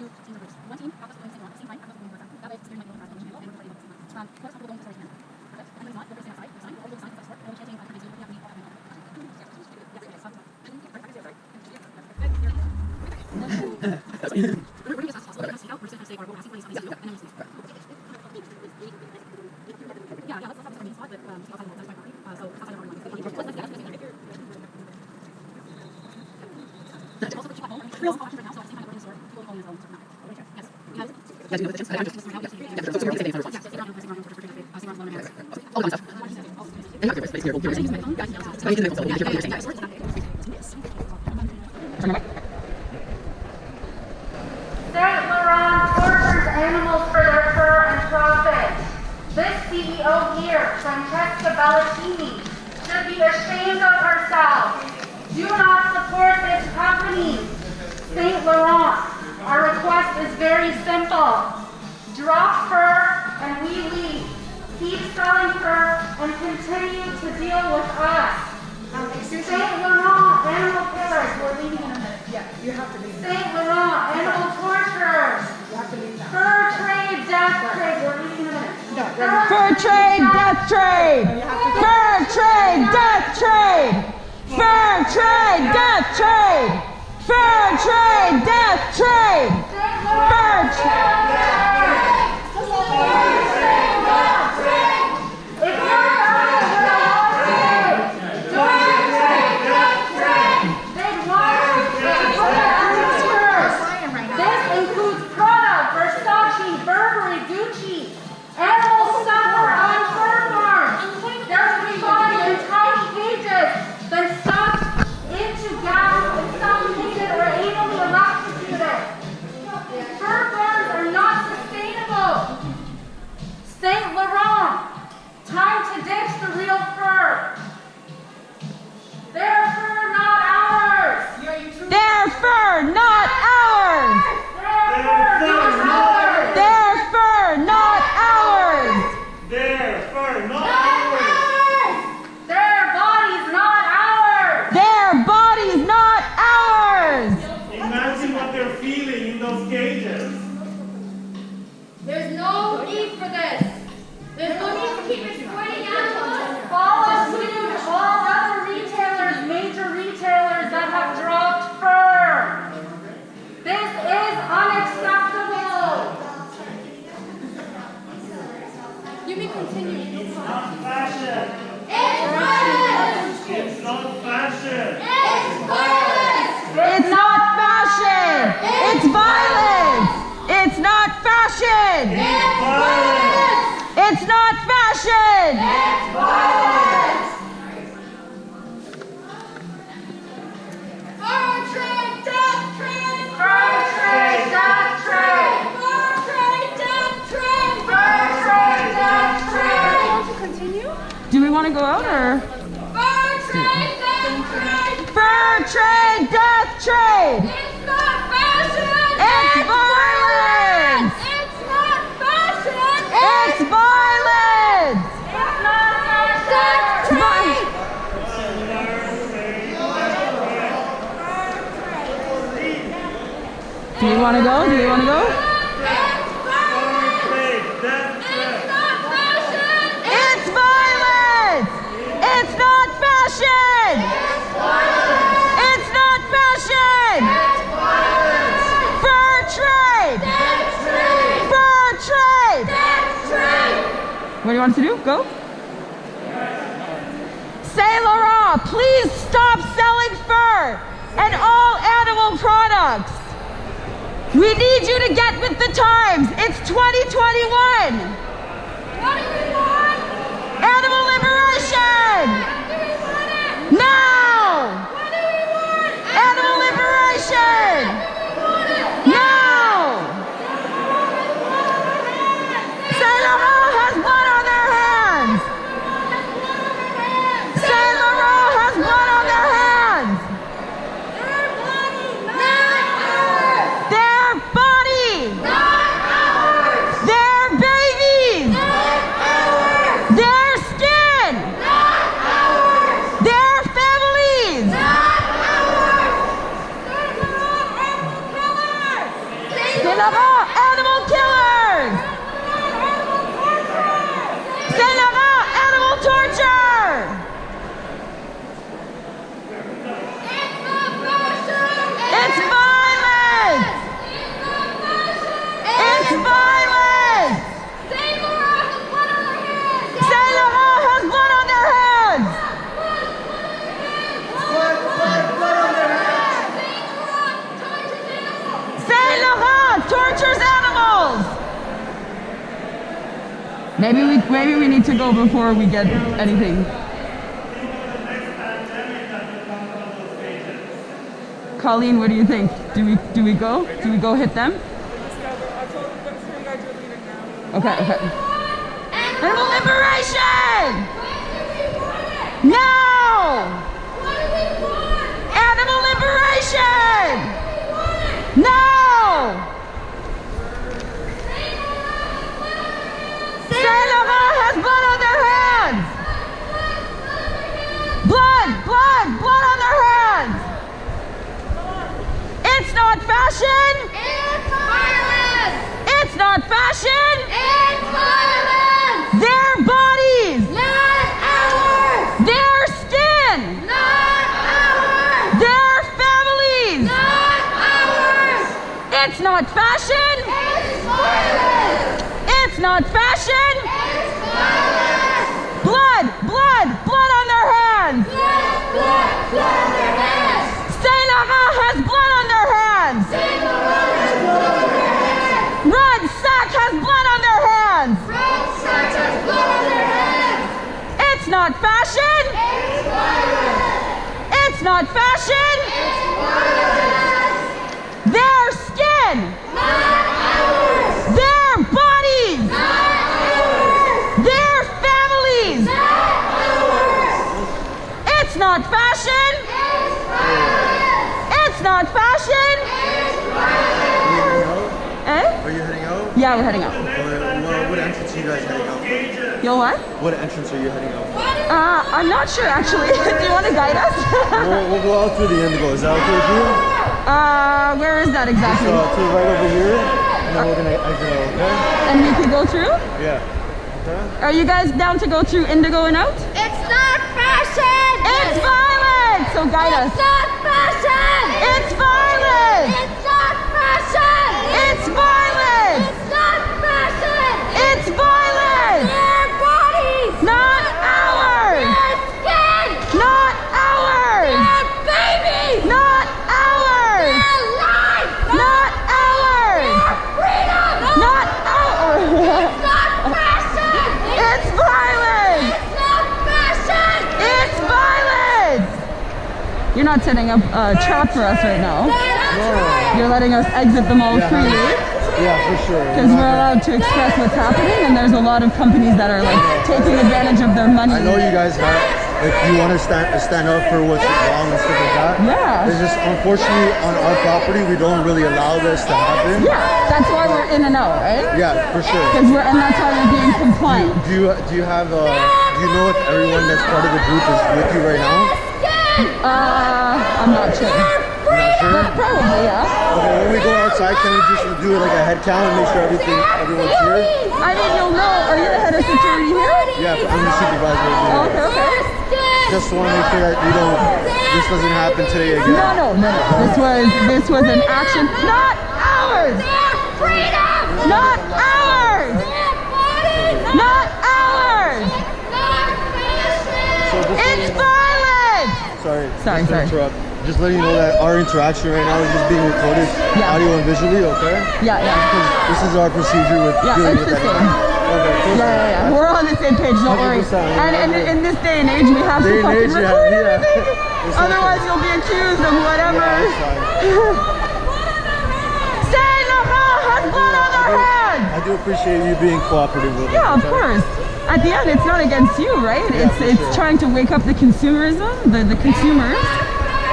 two teams of groups. One team got us going Saint-Laurent at the same time, got us going Rudsak. That way, steering might be a little bit and we're ready to go. What if people going to Canada? Okay? Anybody's not, we'll stay outside, we'll sign, we'll hold the signs at the store, and we can't take anything, we have to meet all that. We're going to get as possible. We're going to sneak out, we're just going to say our goal, asking for these things to do, and then we sneak. Yeah, let's have our main spot, but outside of the property. So outside of our let's also put you at home. We're all watching right now, so at the same time we're in the store. People will go in the store now. Yes. Yes, you know the chance. Saint-Laurent tortures animals for their fur and profit. This CEO here, Francesca Ballatini, should be ashamed of herself. Do not support this company. Saint-Laurent, our request is very simple. Drop fur and we leave. Keep selling fur and continue to deal with us. Saint-Laurent, animal killers, we're leaving in a minute. Yeah, you have to leave. Saint-Laurent, animal torturers. You have to leave now. Fur trade, death trade, we're leaving in a minute. No, Fur trade, death trade! Fur trade, death trade! Fur trade, death trade! Fur trade, death trade! Fur trade! This includes Prada, Versace, Burberry, Gucci. Animals suffer on fur farms. They're confined in tiny cages, then stuffed into gas and suffocated or anally electrocuted. Fur farms are not sustainable. Saint-Laurent, time to ditch the real fur. Their fur, not ours. Their fur, not ours! Their fur, not ours. Their fur, not ours! Their fur, not ours! Their bodies, not ours. Their bodies, not ours! Imagine what they're feeling in those cages. There's no need for this. There's no need to keep exploiting animals. Follow suit all other retailers, major retailers that have dropped fur. This is unacceptable. You may continue. It's not fashion. It's violence! It's not fashion. It's violence! It's not fashion! It's violence! It's not fashion! It's violence! It's not fashion! It's violence! Fur trade, death trade! Fur trade, death trade. Fur trade, death trade! Fur trade, death trade. Want to continue? Do we want to go out or? Fur trade, death trade! Fur trade, death trade! It's not fashion! It's violence! It's not fashion! It's violence! It's not fashion. Trade! Do you want to go? Do you want to go? It's violence! It's not fashion! It's violence! It's not fashion! It's violence! It's not fashion! It's violence! Fur trade! Death trade! Fur trade! Death trade! What do you want us to do? Go? Saint-Laurent, please stop selling fur and all animal products. We need you to get with the times. It's 2021. What do we want? Animal liberation. Do we want it? Now. What do we want? Animal liberation. Do we want it? Now. Saint-Laurent has blood on their hands. Saint-Laurent has blood on their hands. Their body, not ours! Their body. Not ours! Their babies. Not ours! Maybe we need to go before we get anything. Colleen, what do you think? Do we go? Do we go hit them? Okay, okay. Animal liberation! No! Animal liberation! No! Saint-Laurent has blood on their hands! Blood on their hands! It's not fashion! It's violence! It's not fashion! It's violence! Their bodies! Not ours! Their skin! Not ours! Their families! Not ours! It's not fashion! It's violence! It's not fashion! It's violence! Blood on their hands! Blood on their hands! Saint-Laurent has blood on their hands! Saint-Laurent has blood on their hands! Rudsak has blood on their hands! Rudsak has blood on their hands! It's not fashion! It's violence! It's not fashion! It's violence! Their skin! Not ours! Their bodies! Not ours! Their families! Not ours! It's not fashion! It's violence! It's not fashion! It's violence! Eh? Are you heading out? Yeah, we're heading out. What entrance are you guys heading out? Yo, what? What entrance are you heading out? I'm not sure actually. Do you want to guide us? We'll go out through the Indigo. Is that okay with you? Where is that exactly? So to the right over here, and then we're gonna exit out, okay? And we could go through? Yeah. Okay? Are you guys down to go through Indigo and out? It's not fashion! It's violent! So guide us. It's not fashion! It's violent! It's not fashion! It's violent! It's not fashion! It's violent! Their bodies! Not ours! Their skin! Not ours! Their babies! Not ours! Their lives! Not ours! Their freedom! Not ours! It's not fashion! It's violent! It's not fashion! It's violent! You're not setting up a trap for us right now. You're letting us exit the mall freely Yeah, for sure. because we're allowed to express what's happening, and there's a lot of companies that are like taking advantage of their money. I know you guys have, like, you want to stand up for what's wrong and stuff like that. Yeah. It's just, unfortunately, on our property, we don't really allow this to happen. Yeah, that's why we're in and out, right? Yeah, for sure. And that's why we're being compliant. Do you have, do you know if everyone that's part of the group is with you right now? I'm not sure. You're not sure? Probably, yeah. Okay, when we go outside, can we just do like a head count and make sure everyone's here? I mean, you'll know. Are you the head of security here? Yeah, I'm the supervisor. Oh, okay. Just want to make sure that this doesn't happen today again. No. This was an action. Not ours. Not ours. Not ours. It's violent. Sorry. Sorry. Interrupt. Just letting you know that our interaction right now is just being recorded, Yeah. audio and visually, okay? Yeah. Because this is our procedure with Yeah, dealing it's with the that. same. Okay, cool. Yeah. We're on the same page, don't worry. 100%. And in this day and age, we have to fucking record everything. It's Otherwise, okay. you'll be accused of whatever. Yeah, it's fine. Saint-Laurent has blood on their hands. I do appreciate you being cooperative with us. Yeah, of okay? course. At the end, it's not against you, right? Yeah, for It's sure. trying to wake up the consumerism, the consumers,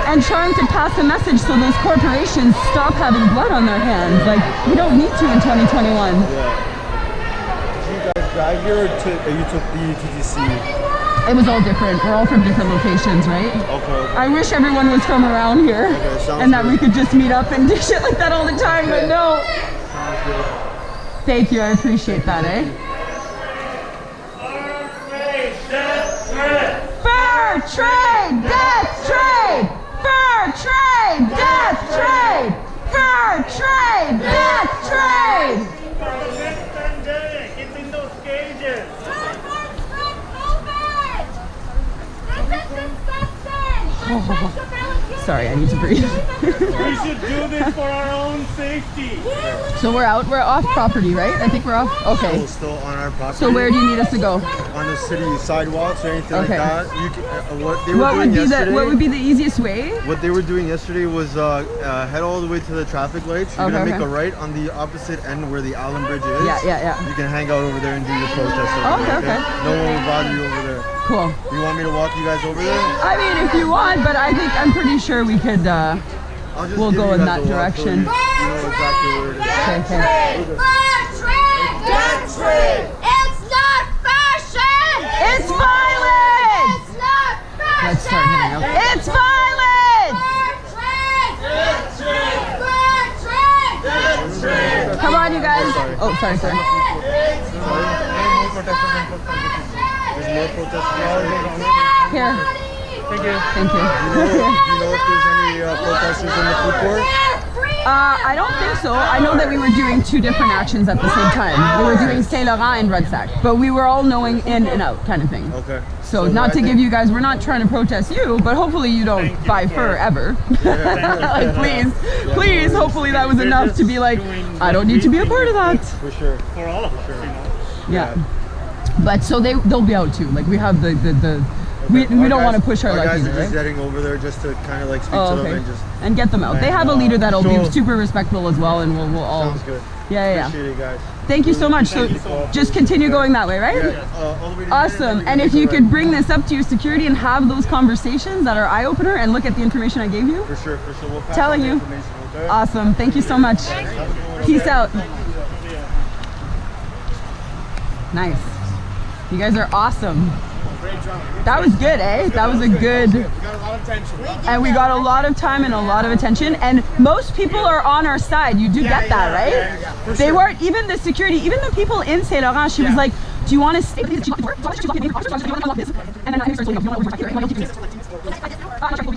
and trying to pass a message so those corporations stop having blood on their hands. Like, we don't need to in 2021. Yeah. Did you guys drive here or you took the TTC? It was all different. We're all from different locations, right? Okay. I wish everyone was from around here Okay, sounds and that we good. could just meet up and do shit like that all the time, but no. Sounds good. Thank you, I appreciate that, eh? Fur trade, death trade! Fur trade, death trade! Fur trade, death trade! For the next pandemic, it's in those cages. This is disgusting! Sorry, I need to breathe. We should do this for our own safety. So we're out. We're off property, right? I think we're off. Okay. We're still on our property. So where do you need us to go? On the city sidewalks or anything Okay. like that. You can, what they were doing yesterday. What would be the easiest way? What they were doing yesterday was head all the way to the traffic lights. You're gonna make a right on the opposite end where the Allen Bridge is. Yeah. You can hang out over there and do your protest over there. Okay. No one will bother you over there. Cool. You want me to walk you guys over there? I mean, if you want, but I'm pretty sure we could. We'll go in that direction. You know exactly where it is. Okay. It's not fashion! It's violence! It's not fashion! Let's start hitting up. It's violence! Come on, you guys. Oh, sorry. There's more protesters. Here. Thank you. Thank you. You know if there's any protesters in the food court? I don't think so. I know that we were doing two different actions at the same time. We were doing Saint-Laurent and Rudsak, but we were all knowing in and out kind of thing. Okay. So not to give you guys, we're not trying to protest you, but hopefully you don't buy fur ever. Like, please, hopefully that was enough to be like, I don't need to be a part of that. For sure. For all of us, you know. Yeah. But so they'll be out too. Like we have the we don't want to push our luck guys either, are just right? heading over there just to kind of like speak to them and just get them out. They have a leader that'll be super respectful as well, and we'll all. Sounds good. Yeah. Appreciate it, guys. Thank you so much. So just continue going that way, right? Yeah, all the way to Awesome. And if you could bring this up to your security and have those conversations that are eye-opener and look at the information I gave you. For sure. We'll pass Telling on the you. information, okay? Awesome. Thank you so much. Peace out. Nice. You guys are awesome. That was good, eh? That was a good. We got a lot of attention. And we got a lot of time and a lot of attention, and most people are on our side. You do get that, right? They weren't, even the security, even the people in Saint-Laurent, she was like, do you want to stay? And then I started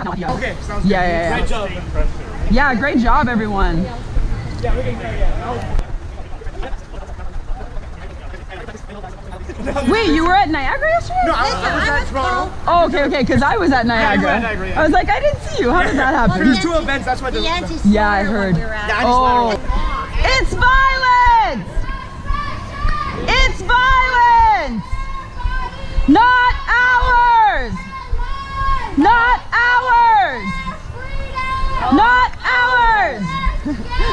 telling you, Okay, sounds good. yeah. Great job. Yeah, great job, everyone. Wait, you were at Niagara yesterday? No, I was at Toronto. Oh, okay, because I was at Niagara. you were at Niagara, yeah. I was like, I didn't see you. How did that happen? There's two events, that's why Yeah, I heard. Oh, it's violence! It's violence! Not ours! Not ours! Not ours!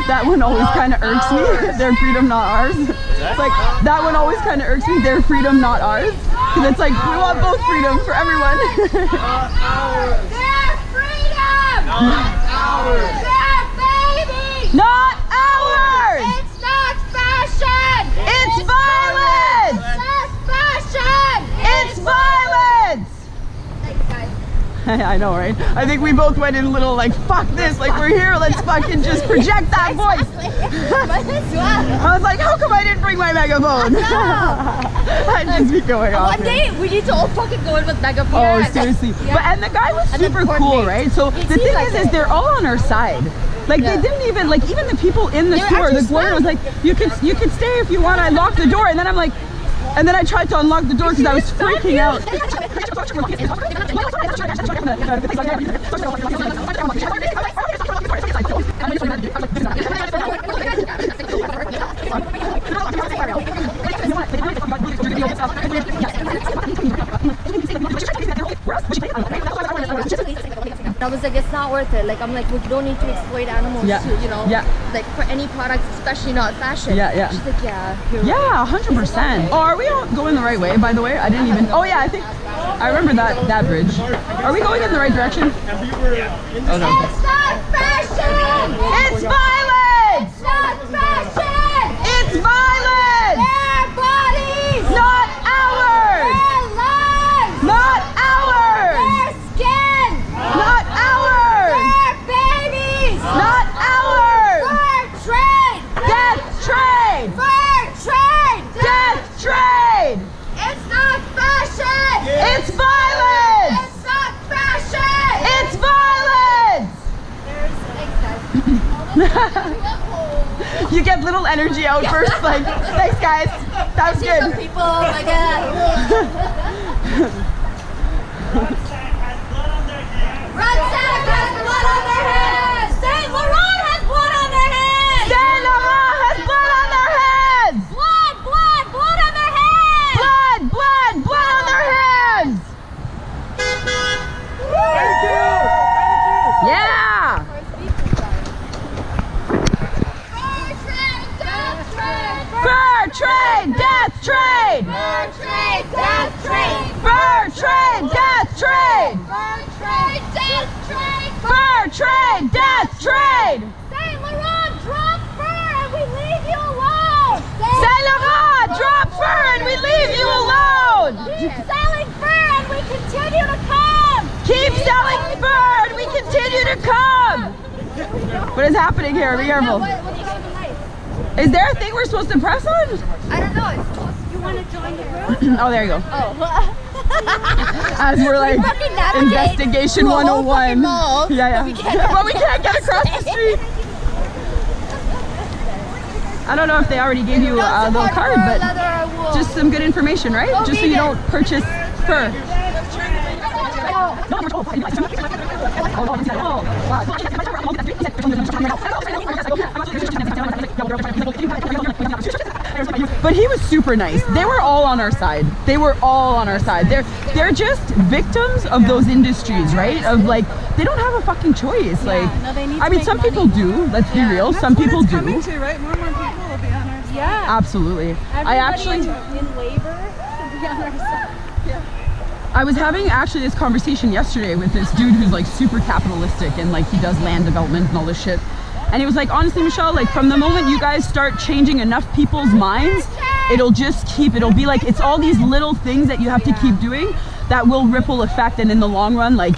That one always kind of irks me. Their freedom, not ours. It's like, that one always kind of irks me. Their freedom, not ours. Because it's like, we want both freedom for everyone. Their freedom! Not ours. Their babies! Not ours! It's not fashion! It's violence! It's not fashion! It's violence! Thanks, guys. I know, right? I think we both went in a little like, fuck this, like we're here, let's fucking just project that voice. I was like, how come I didn't bring my megaphone? I'd just be going off. One day we need to all fucking go in with megaphone. Oh, seriously. But and the guy was super cool, right? So the thing is they're all on our side. Like they didn't even like even the people in the store, the guard was like, you could stay if you want. I locked the door, and then I'm like, and then I tried to unlock the door because I was freaking out. I was like, it's not worth it. Like, I'm like, we don't need to exploit animals to, you know, like for any products, especially not fashion. Yeah. She's like, yeah. Yeah, 100%. Oh, are we all going the right way, by the way? I didn't even, oh yeah, I think, I remember that bridge. Are we going in the right direction? It's not fashion! It's violence! It's not fashion! It's violence! Their bodies! Not ours! Their lives! Not ours! Their skin! Not ours! Their babies! Not ours! Fur trade! Death trade! Fur trade! Death trade! It's not fashion! It's violence! It's not fashion! It's violence! Thanks, guys. You get little energy out first, like, thanks guys, that was good. People, oh my god. Rudsak has blood on death trade! Fur trade, death trade! Fur trade, death trade! Fur trade, death trade! Fur trade, death trade! Saint-Laurent, drop fur and we leave you alone! Saint-Laurent, drop fur and we leave you alone! Keep selling fur and we continue to come! Keep selling fur and we continue to come! What is happening here? Be careful. Is there a thing we're supposed to press on? I don't know. It's supposed to, you want to join the group? Oh, there you go. Oh. As we're like investigation 101. Yeah. But we can't get across the street. I don't know if they already gave you a little card, but just some good information, right? Just so you don't purchase fur. But he was super nice. They were all on our side. They were all on our side. They're just victims of those industries, right? Of like, they don't have a fucking choice. Like, I mean, some people do. Let's be real. Some people do. To, right? More people will be on our side. Yeah. Absolutely. I actually in labor to be on our side. I was having actually this conversation yesterday with this dude who's like super capitalistic and like he does land development and all this shit. And he was like, honestly, Michelle, like from the moment you guys start changing enough people's minds, it'll be like, it's all these little things that you have to keep doing that will ripple effect, and in the long run, like,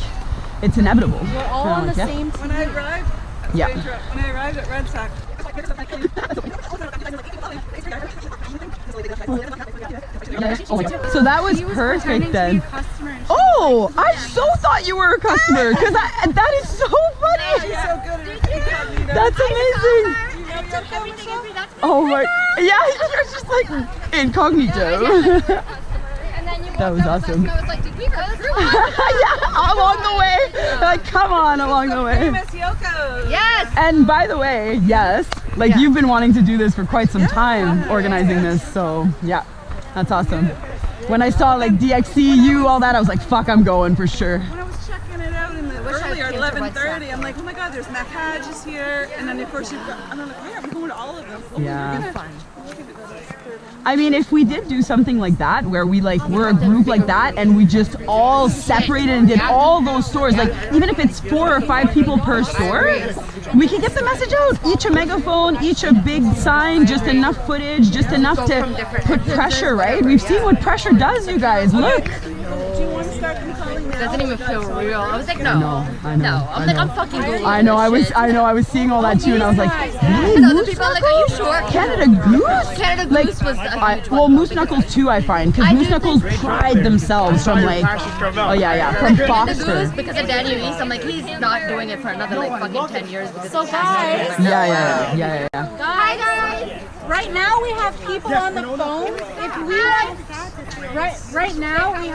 it's inevitable. We're all on the same team. When I arrived at Rudsak, so that was perfect then. Oh, I so thought you were a customer because that is so funny. That's amazing. Oh my, yeah, you're just like incognito. That was awesome. Yeah, along the way. Like, come on, along the way. Yes. And by the way, yes, like you've been wanting to do this for quite some time, organizing this. So yeah, that's awesome. When I saw like DXCU, all that, I was like, fuck, I'm going for sure. when I was checking it out in the earlier at 11:30, I'm like, oh my god, there's Mahaj is here, and then of course you've got, and I'm like, yeah, I'm going to all of them. Oh, Yeah. I mean, if we did do something like that, where we like we're a group like that, and we just all separated and did all those stores, like even if it's 4 or 5 people per store, we could get the message out. Each a megaphone, each a big sign, just enough footage, just enough to put pressure, right? We've seen what pressure does, you guys. Look. Do you want to start calling now? Doesn't even feel real. I was like, no. I know. No. I'm like, I'm fucking Googling I know. this I was seeing all that too, and I was like, really? And other people are like, are you sure? Canada Goose? Canada Goose was a huge one. Well, Moose Knuckles too, I find, because Moose Knuckles pride themselves from like, oh yeah, from Canada Foxford. Goose, because of Danny Reese, I'm like, he's not doing it for another like fucking 10 years. Because So guys, Yeah. Hi guys! right now we have people on the phone. If we want, right now we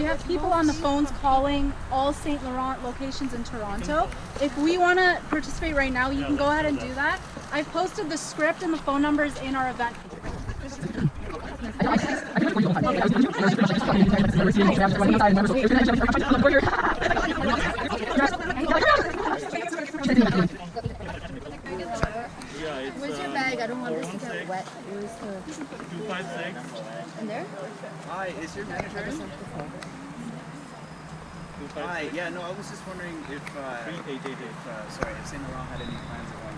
have people on the phones calling all Saint Laurent locations in Toronto. If we want to participate right now, you can go ahead and do that. I've posted the script and the phone numbers in our event. Where's your bag? I don't want this to get wet. Where's the 256. in there? Hi, is your manager in? Hi, yeah, no, I was just wondering if sorry, if Saint Laurent had any plans of going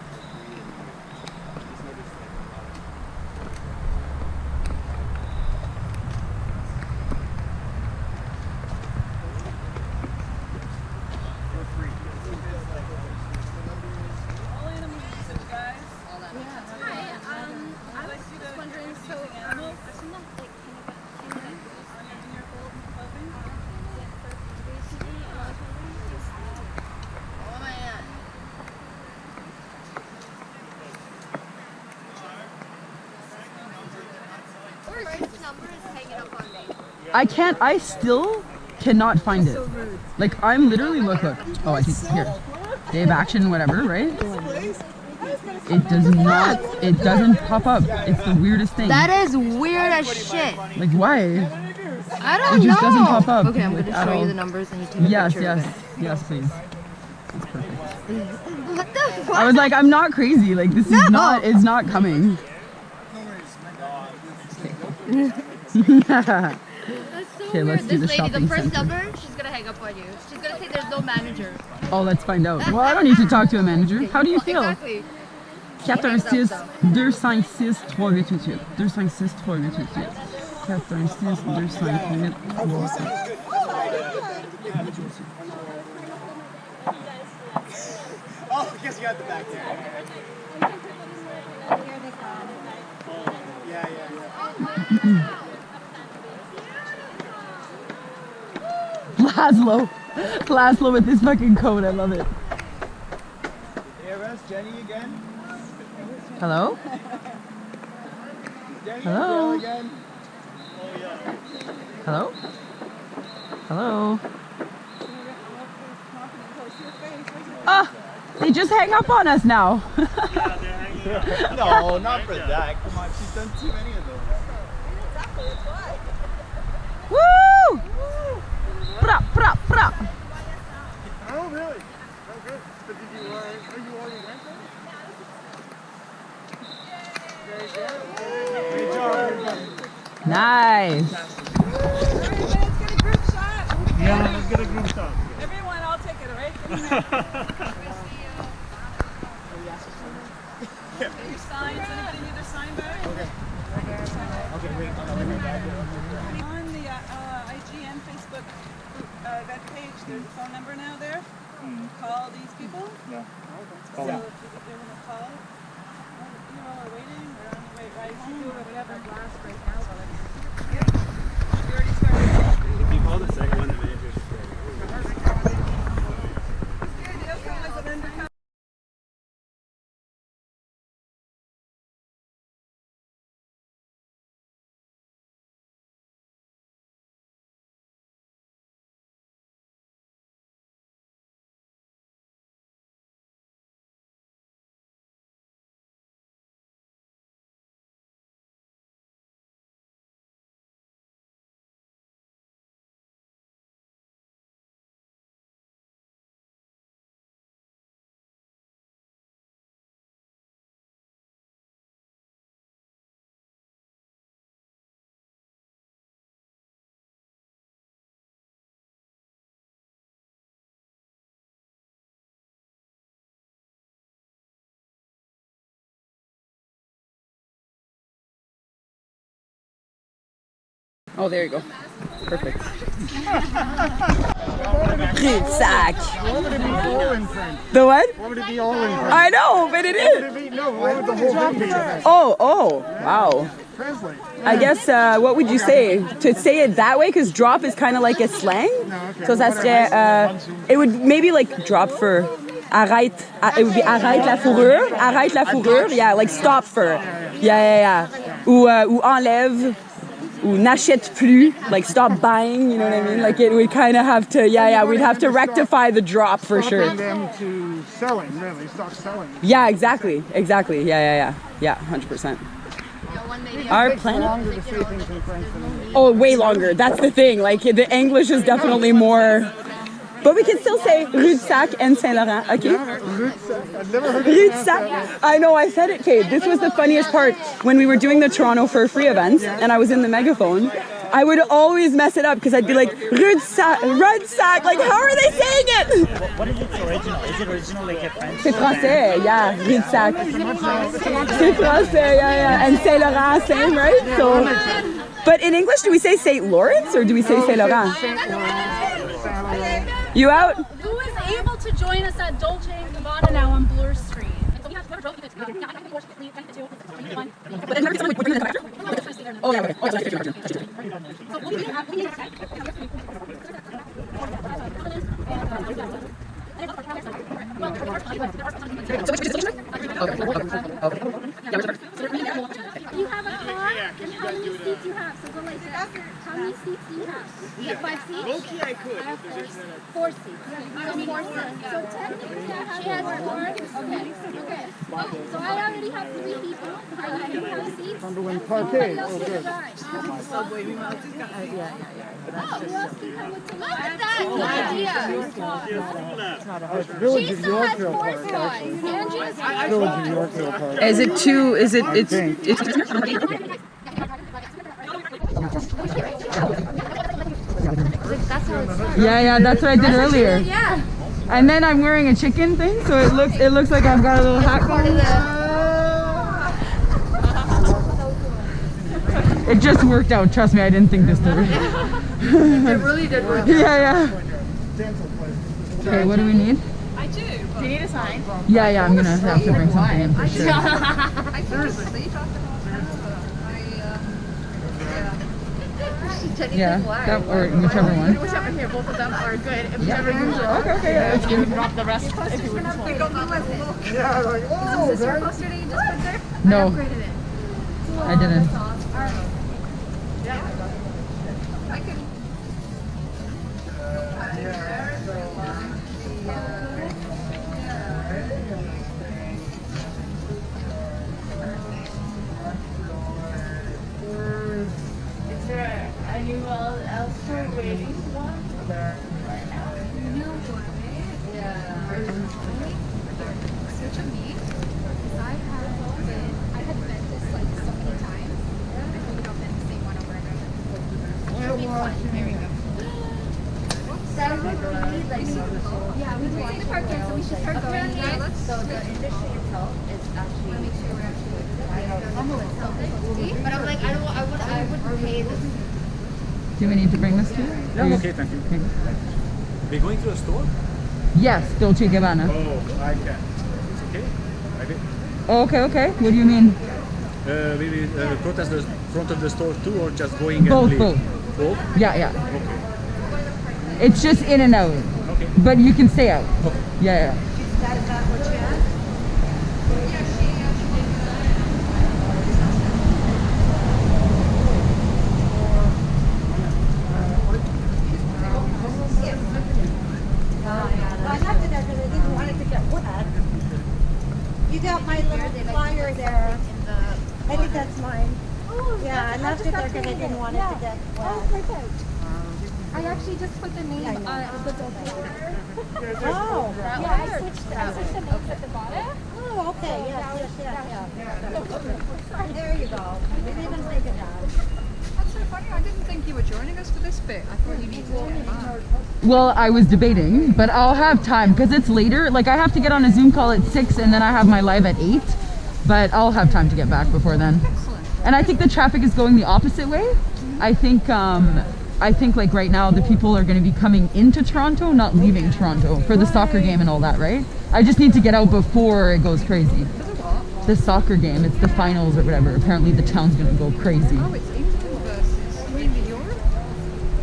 for free. I still cannot find it. Like, I'm literally, look. Oh, I see, here. Day of action, whatever, right? It doesn't pop up. It's the weirdest thing. That is weird as shit. Like, why? I don't know. It just doesn't pop up. Okay, I'm going to show you the numbers and you take a picture of it. Yes, please. That's perfect. What the fuck? I was like, I'm not crazy. Like, this is not, it's not coming. Okay, let's do the shopping the first center. number, she's gonna hang up on you. She's gonna say there's no manager. Oh, let's find out. Well, I don't need to talk to a manager. How do you feel? Exactly. 416 256 3888. 256 3888. 416 258 3888. Oh, I guess you got the back there. Here they come. Yeah. Laszlo with his fucking coat. I love it. Hey, arrest Jenny again? Hello? Jenny Hello? again? Hello? Hello? Ah! They just hang up on us now. No, not for that. Come on, she's done too many of those. Woo! Pra, pra, pra. Oh, really? Oh, good. But did you, are you already went there? Great job. Nice. Let's get a group shot. Yeah, let's get a group shot. Everyone, I'll take it, alright? Your signs, anybody need their sign back? Okay, wait. On the IGN Facebook that page, there's a phone number now there. Call these people. Yeah. So if they're going to call, you all are waiting, they're on the way right home or whatever. Blast right now. We already started. If you call the second one, the manager's Oh, there you go. Perfect. Rudsak. What would it be all in print? The what? What would it be all in print? I know, but it is. What would the whole thing be? Oh, wow. Translate. I guess, what would you say? To say it that way, because drop is kind of like a slang. So ça serait, it would maybe like drop for arrête, it would be arrête la fourrure. Arrête la fourrure, yeah, like stop for. Yeah. Ou enlève. Ou n'achète plus, like stop buying, you know what I mean? Like it would kind of have to, we'd have to rectify the drop for sure. Stopping them to selling, really. Stop selling. Yeah, exactly. Yeah, 100%. Our planet. Longer to say things in French than Oh, way longer. That's the thing. Like the English is definitely more. But we can still say Rudsak and Saint-Laurent, okay? Rudsak. I've never heard of Rudsak. I know, I said it, Kate. This was the funniest part. When we were doing the Toronto for free events, and I was in the megaphone, I would always mess it up because I'd be like, Rudsak. Like, how are they saying it? What is its original? Is it original like a French? C'est français, yeah, Rudsak. C'est français, yeah. And Saint-Laurent, same, right? So, but in English, do we say St. Lawrence or do we say Saint-Laurent? You out? Who is able to join us at Dolce and Gabbana now on Bloor Street? Oh, yeah, okay. You have a car, and how many seats you have? So go like that. How many seats do you have? You have 5 seats? Low-key, I could. I have 4 seats. So 4 seats. So technically I have 4. Okay. So I already have 3 people. And you have seats. Cumberland Parquet. Oh, good. Subway, we must have got Oh, who else can come with Look at that. It's Village She of still has Yorkdale 4 Park. spots. Angie has Village of Yorkdale Park. Is it two? Is it? It's. That's how it starts. Yeah, that's what I did earlier. Yeah. And then I'm wearing a chicken thing, so it looks like I've got a little hat going. It just worked out. Trust me, I didn't think this through. It really did work. Yeah. Okay, what do we need? I do. Do you need a sign? Yeah, I'm gonna have to bring something in for sure. I seriously talked about Yeah, that, or whichever one. whichever here, both of them are good. If whichever you want. Okay, yeah. You can drop the rest if you would want. Yeah, like, oh, Is this your poster that you just put there? No, I upgraded it. I didn't. I could. Is there anyone else for waiting one? Right now? No one. Yeah. Such a me. Because I had met this like so many times. I think I've been the same one over and over. It'll be fun. There we go. That would be like, Yeah, we did the park in, so we should start going. yeah, so the industry itself is actually. Make sure we're actually. But I'm like, I wouldn't pay this. Do we need to bring this to you? Yeah, I'm okay, thank you. We're going to a store? Yes, Dolce Gabbana. Oh, I can. It's okay. I did. Okay. What do you mean? Maybe protest the front of the store too, or just going Both, and both. leave? Both? Yeah. Okay. It's just in and out. Okay. But you can stay out. Okay. Yeah. You got my little flyer there. I think that's mine. Yeah, I left it there because I didn't want it to get wet. Oh, perfect. I actually just put the name on the Dolce. Oh, Yeah, I switched the names at the bottom. oh, okay, yes. There you go. I didn't even think of that. That's so funny. I didn't think you were joining us for this bit. I thought you needed to get back. Well, I was debating, but I'll have time because it's later. Like I have to get on a Zoom call at 6 and then I have my live at 8. But I'll have time to get back before then. Excellent. And I think the traffic is going the opposite way. I think like right now the people are going to be coming into Toronto, not leaving Toronto for the soccer game and all that, right? I just need to get out before it goes crazy. The soccer game, it's the finals or whatever. Apparently the town's going to go crazy. Oh, it's England versus maybe Europe?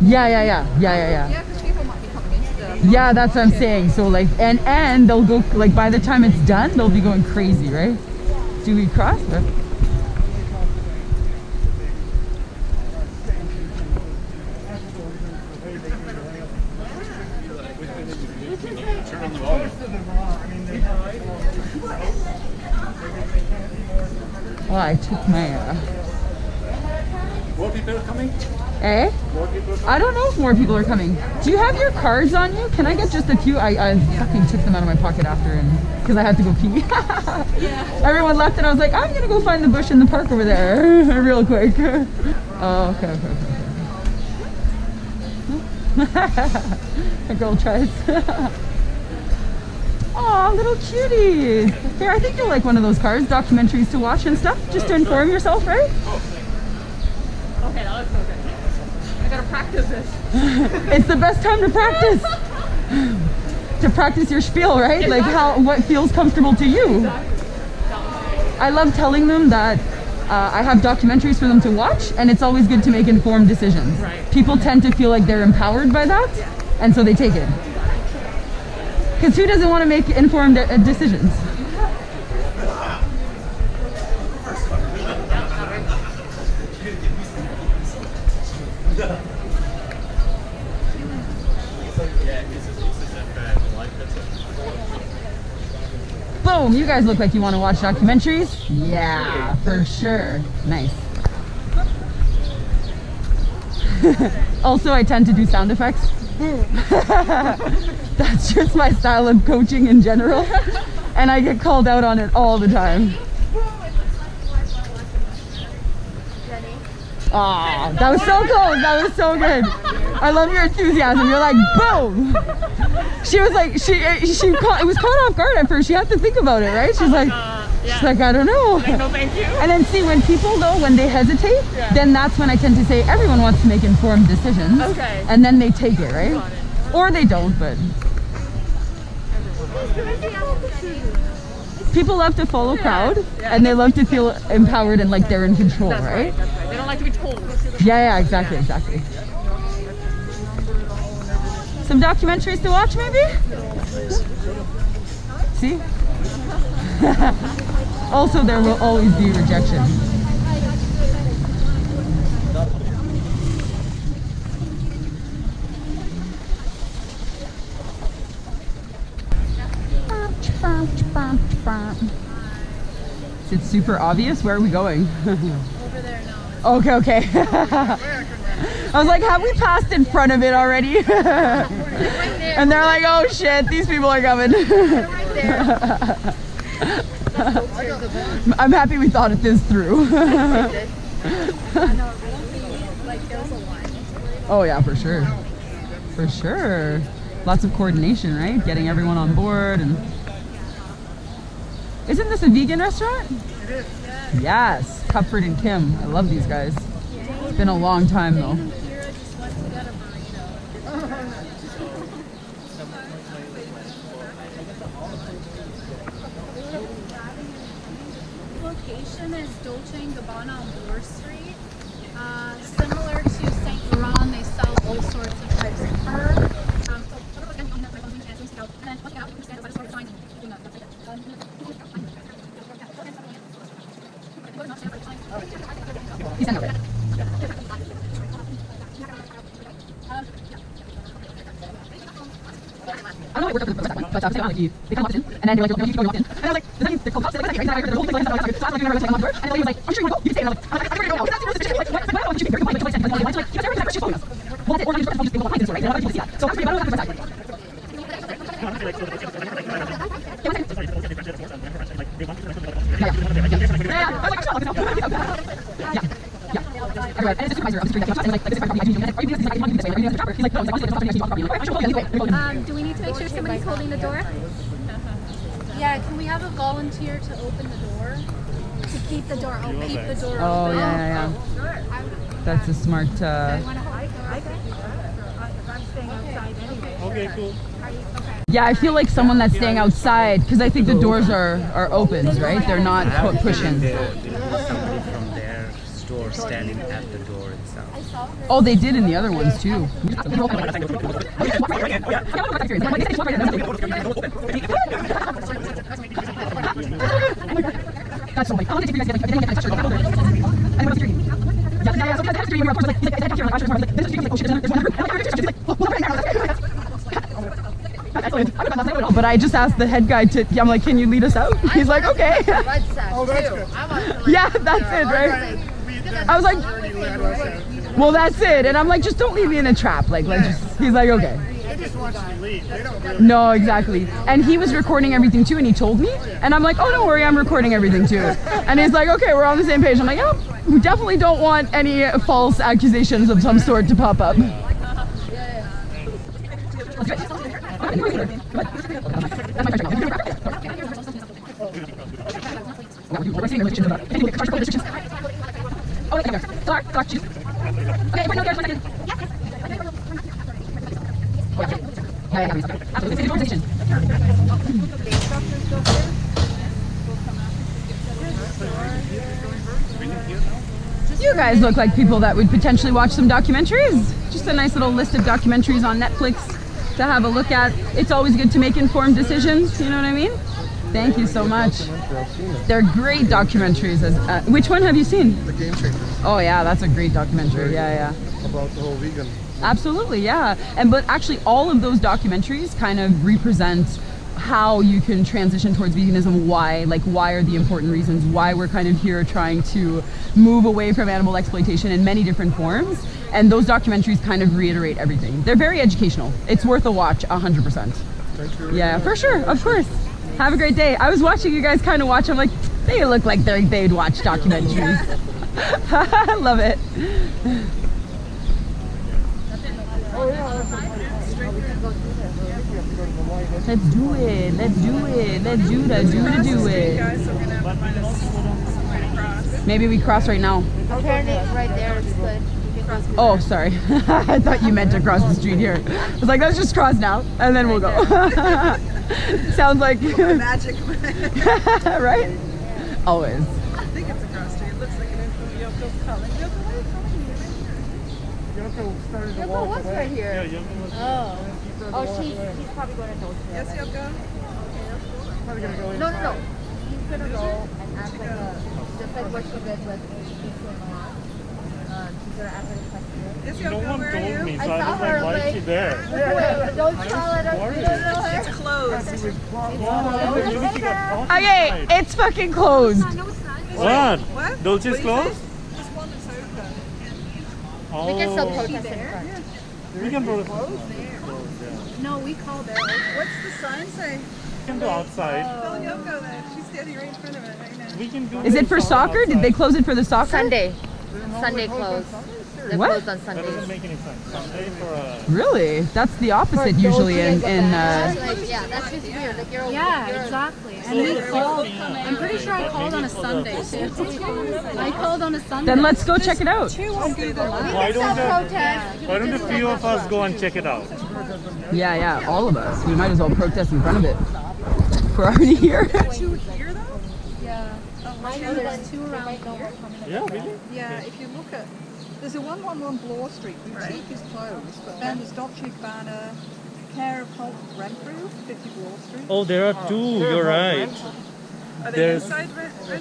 Yeah. Yeah, because people might be coming into the... Yeah, that's what I'm saying. So like, and they'll go, like by the time it's done, they'll be going crazy, right? Do we cross? Or? Oh, I took my, More people are coming? eh? More people are coming? I don't know if more people are coming. Do you have your cards on you? Can I get just a few? I fucking took them out of my pocket after and because I had to go pee. Yeah. Everyone left and I was like, I'm gonna go find the bush in the park over there real quick. Oh, okay. A girl tries. Aw, little cuties. Here, I think you'll like one of those cards, documentaries to watch and stuff, just to inform yourself, right? Okay, that looks so good. I gotta practice this. It's the best time to practice. To practice your spiel, right? Like what feels comfortable to you. I love telling them that I have documentaries for them to watch, and it's always good to make informed decisions. Right. People tend to feel like they're empowered by that, and so they take it. Because who doesn't want to make informed decisions? Boom! You guys look like you want to watch documentaries? Yeah, for sure. Nice. Also, I tend to do sound effects. That's just my style of coaching in general. And I get called out on it all the time. Aw, that was so close. That was so good. I love your enthusiasm. You're like, boom. She was like, it was caught off guard at first. She had to think about it, right? She's like, she's like, I don't know. Like, no, thank you. And then see, when people know, when they hesitate, then that's when I tend to say everyone wants to make informed decisions. Okay. And then they take it, right? Or they don't, but. People love to follow crowd, and they love to feel empowered and like they're in control, right? That's right. They don't like to be told. Yeah, exactly. Some documentaries to watch, maybe? See? Also, there will always be rejection. Is it super obvious? Where are we going? Over there now. Okay. I was like, have we passed in front of it already? And they're like, oh shit, these people are coming. I'm happy we thought this through. Oh yeah, for sure. For sure. Lots of coordination, right? Getting everyone on board. And isn't this a vegan restaurant? It is. Yes, Cupford and Kim. I love these guys. It's been a long time though. Location is Dolce and Gabbana on Bloor Street. Similar to Saint-Laurent, they sell all sorts of types of fur. I don't know what worked out for the first one, but they kind of walked in, and then they were like, no, you can go, you walked in. And I was like, does that mean they're called cops? Like, and then I heard the whole thing, like, so I was like, I'm going to go, and then he was like, are you sure you want to go? You can stay. And I'm like, I'm ready to go. That's the situation. Like, why don't you think you're going to like, you guys are everything that following us. Well, that's it. We're going to just think about this, right? And I want people to see that. So that's pretty, I don't know what that's Do we need to make sure somebody's holding the door? Yeah, can we have a volunteer to open the door? To keep the door open. Keep the door open. Oh, yeah. That's a smart... Okay, cool. Yeah, I feel like someone that's staying outside, because I think the doors are open, right? They're not pushing. Somebody from their store standing at the door itself. Oh, they did in the other ones too. That's so funny. I want to take you guys together. I didn't get this shirt. And then what's the dream? Yeah, so that's the dream. Of course, like, back here, like, this is dream. Like, oh shit, there's one. But I just asked the head guy to, I'm like, can you lead us out? He's like, okay. Oh, that's good. Yeah, that's it, right? I was like, well, that's it. And I'm like, just don't leave me in a trap. Like, let's just, he's like, okay. They just want you to leave. They don't really. No, exactly. And he was recording everything too, and he told me. And I'm like, oh, don't worry, I'm recording everything too. And he's like, okay, we're on the same page. I'm like, yeah, we definitely don't want any false accusations of some sort to pop up. You guys look like people that would potentially watch some documentaries. Just a nice little list of documentaries on Netflix to have a look at. It's always good to make informed decisions, you know what I mean? Thank you so much. They're great documentaries. Which one have you seen? The Game Changers. Oh yeah, that's a great documentary. Yeah. About the whole vegan. Absolutely, yeah. But actually all of those documentaries kind of represent how you can transition towards veganism, why are the important reasons, why we're kind of here trying to move away from animal exploitation in many different forms. And those documentaries kind of reiterate everything. They're very educational. It's worth a watch, 100%. Thank you. Yeah, for sure, of course. Have a great day. I was watching you guys kind of watch. I'm like, they look like they'd watch documentaries. I love it. Let's do it. Let's do it. Let's do it. Maybe we cross right now. Apparently, right there is good. Oh, sorry. I thought you meant to cross the street here. I was like, let's just cross now, and then we'll go. Sounds like magic. right? Always. I think it's a cross street. It looks like an info. Yoko's calling. Yoko, where are you coming? Yoko started to Yoko walk was away. right here. Yeah, Yoko was Oh, she's probably going to Dolce. Yes, Yoko. probably gonna go in. No. She's going to go and act like a, just like what she did with Saint-Laurent. She's going to act like a customer. Yes, No Yoko, one where are told you? me, so I I saw was her, like, why is she there? Wait, don't tell her. You don't know her. It's closed. Okay, it's fucking closed. What? What? Dolce's What do you closed? say? This one is open. Oh. We can still protest in front. We can protest. No, we called it. What's the sign say? We can go outside. Tell Yoko that. She's standing right in front of it right now. We can do Is it for soccer? Did they close it for the soccer? Sunday closed. They're What? closed on That Sundays. doesn't make any sense. Sunday for a... Really? That's the opposite usually in Yeah, that's just weird. Like you're Yeah, exactly. And we called. I'm pretty sure I called on a Sunday too. I called on a Sunday. Then let's go check it out. Why don't a few of us go and check it out? Yeah, all of us. We might as well protest in front of it. We're already here. Two here though? There's two around here. Yeah, really? Yeah, if you look at, there's a 111 Bloor Street. Boutique is closed, but then there's Dolce Gabbana, care of Holt Renfrew, 50 Bloor Street. Oh, there are two. You're right. Are they There's- inside Renfrew?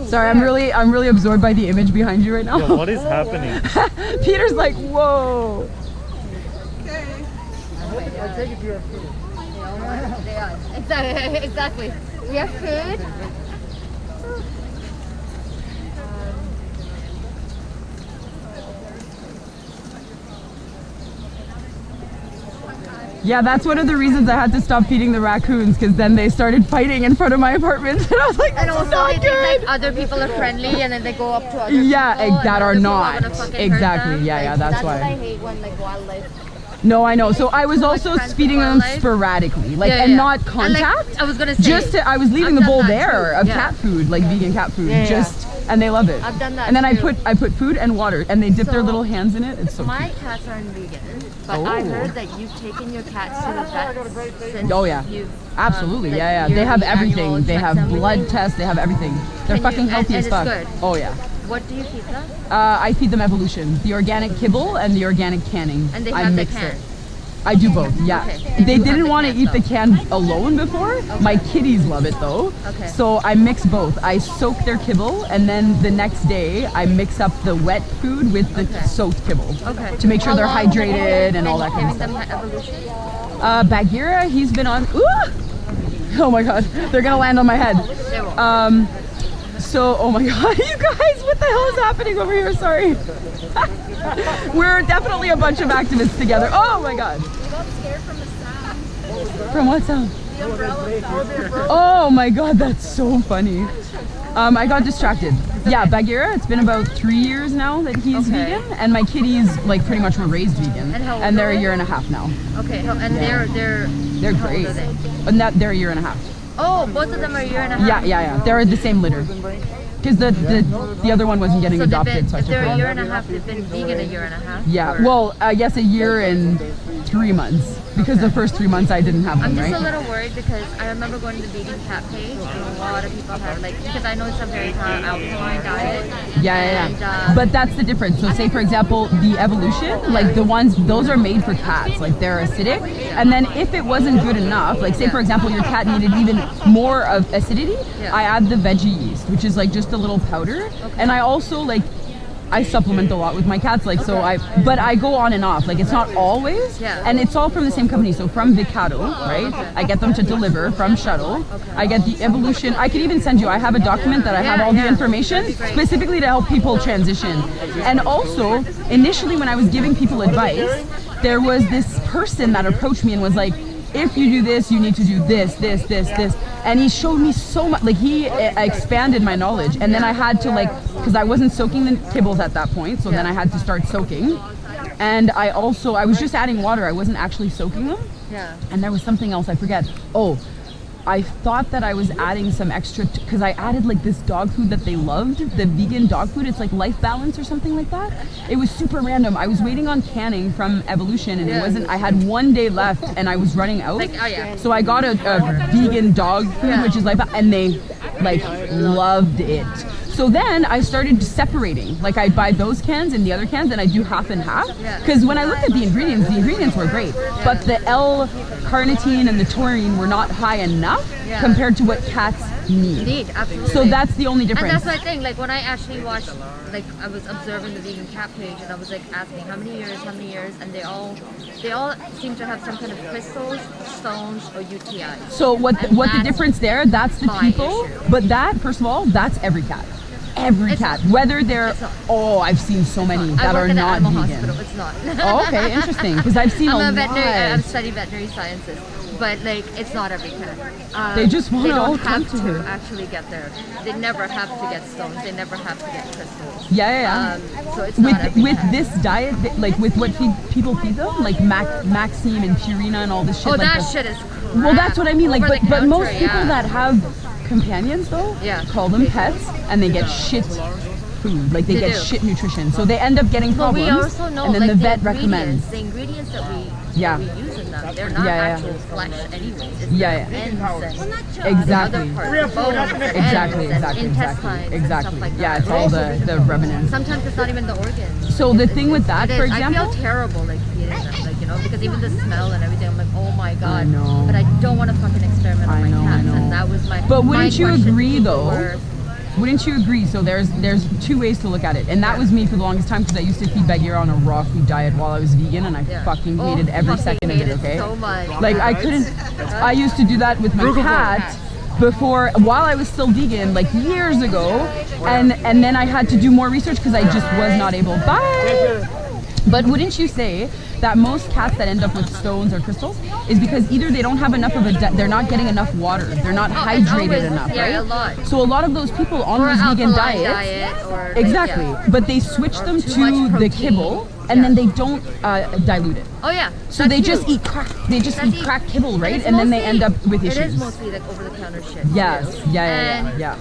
Sorry, I'm really absorbed by the image behind you right now. Yeah, what is happening? Peter's like, whoa. Okay. I'll take it to your food. Exactly. We have food. Yeah, that's one of the reasons I had to stop feeding the raccoons, because then they started fighting in front of my apartment. And I was like, And that's also not they think good. like other people are friendly and then they go up to other Yeah, people and that other are people not. gonna fucking hurt Exactly, them. yeah, Like, that's why. what I hate when like wildlife. No, I know. So I was too much also friends with feeding them wildlife. sporadically, like, Yeah, and yeah. not And, contact. like, I was gonna say. Just I was leaving I've the bowl done that there too. of Yeah. cat food, like vegan cat food, Yeah, yeah. and they love it. I've done that And then too. I put food and water, and they dip their So, little hands in it. It's so My cute. cats aren't vegan, but I Oh. heard that you've taken your cats to the vet since Oh yeah, you've, absolutely, like, yeah. They yearly have everything. annual They check have them. blood tests. They have everything. They're Can fucking you- healthy and as it's fuck. good? Oh yeah. What do you feed them? I feed them Evolution, the organic kibble and the organic canning. And they I have the mix can. it. I do both, yeah. Okay. They You have didn't the want to can, eat the though. can alone before. My kitties love it though. Okay. So I mix both. I soak their kibble, and then the next day I mix up the wet food with the Okay. soaked kibble. Okay. To make sure How they're long have you hydrated and all been that kind of giving stuff. them Evolution? Bagheera, he's been on. Ooh! Oh my god, they're gonna land on my head. They won't. So, oh my god, you guys, what the hell is happening over here? Sorry. We're definitely a bunch of activists together. Oh my god. We got scared from the sound. From what sound? The umbrella sound. Oh my god, that's so funny. I got distracted. Yeah, Bagheera, it's been about 3 years now that he's Okay. vegan, and my kitties like pretty much were raised vegan, And how old they're are a they? year and a half now. Okay, and Yeah. they're They're how old great. are they? And that they're a year and a half. Oh, both of them are a year and a half. Yeah. They're the same litter. Because the other one wasn't getting So they've adopted, been, so I if took they're her. a year and a half, they've been vegan a year and a half? Yeah, or- well, yes, a year and 3 months. Because the first 3 months I didn't have I'm them, just right? a little worried because I remember going to the vegan cat page and a lot of people had like, because I know it's a very alkaline diet. Yeah. And, But that's the difference. So say for example, the Evolution, like the ones, those are made for cats, like they're acidic. And then if it wasn't good enough, like say for example, your cat needed even more of acidity, Yeah. I add the veggie yeast, which is like just a little powder. And I also like, I supplement a lot with my cats, like so but I go on and off, like it's not always, Yeah. and it's all from the same company. So from Vicado, right? I get them to deliver from Shuttle. I get the Evolution. I could even send you. I have a document that I have Yeah, all the yeah. information That'd be great. specifically to help people transition. And also, initially when I was giving people advice, there was this person that approached me and was like, if you do this, you need to do this, this, this, this. And he showed me so much, like he expanded my knowledge. And then I had to like, because I wasn't soaking the kibbles at that point, so then I had to start soaking. And I was just adding water, I wasn't actually soaking them. Yeah. And there was something else, I forget. Oh, I thought that I was adding some extra, because I added like this dog food that they loved, the vegan dog food. It's like Life Balance or something like that. It was super random. I was waiting on canning from Evolution and it wasn't, I had 1 day left and I was running out. So I got a vegan dog food, which is like, and they like loved it. So then I started separating. Like I buy those cans and the other cans and I do half and half. Because when I looked at the ingredients were great. But the L-carnitine and the taurine were not high enough compared to what cats need. Absolutely. So that's the only difference. And that's my thing, like when I actually watched, like I was observing the vegan cat page and I was like asking how many years, and they all seem to have some kind of crystals, stones, or UTIs. So what the difference there, that's the people, but that, first of all, that's every cat. Every cat, whether they're, I've seen so many that are not vegan. It's not. Oh, okay, interesting, because I've seen I'm a veterinary, I'm studying veterinary sciences, but like it's not every cat. They just want they to all don't come have to her. actually get there. They never have to get stones. They never have to get crystals. Yeah. So it's not every with cat. this diet, like with what people feed them, like Maxine and Purina and all this shit. Oh, like that shit is crap. Well, that's what I mean. Like, but most people that have companions though, call them pets, and they get shit food. Like they get shit nutrition, so they end up getting problems. But we also know, and then like, the vet recommends the ingredients that we use in them. They're not actual flesh, anyways. It's ends and exactly. other parts, Exactly. Stuff like Yeah, that. it's all the remnants. Sometimes it's not even the organs. So the thing with that, for example, I feel terrible like feeding them, like, you know, because even the smell and everything, I'm like, oh my god. I know. But I don't want to fucking experiment on my cats, and that was my. But wouldn't you question agree to though? Wouldn't you agree? So there's two ways to look at it, and that was me for the longest time, because I used to feed Bagheera on a raw food diet while I was vegan, and I fucking hated every second of it. Okay, so much. Like I couldn't. I used to do that with my cat before, while I was still vegan, like years ago, and then I had to do more research because I just was not able. Bye. But wouldn't you say that most cats that end up with stones or crystals is because either they don't have enough of they're not getting enough water, they're not hydrated enough, right? A lot. So a lot of those people on those vegan diets, exactly, but they switch them to the kibble, and then they don't dilute it. Oh yeah. So they just eat crack. They just eat crack kibble, right? And then they end up with issues. It is mostly like over-the-counter shit. Yes. Yeah.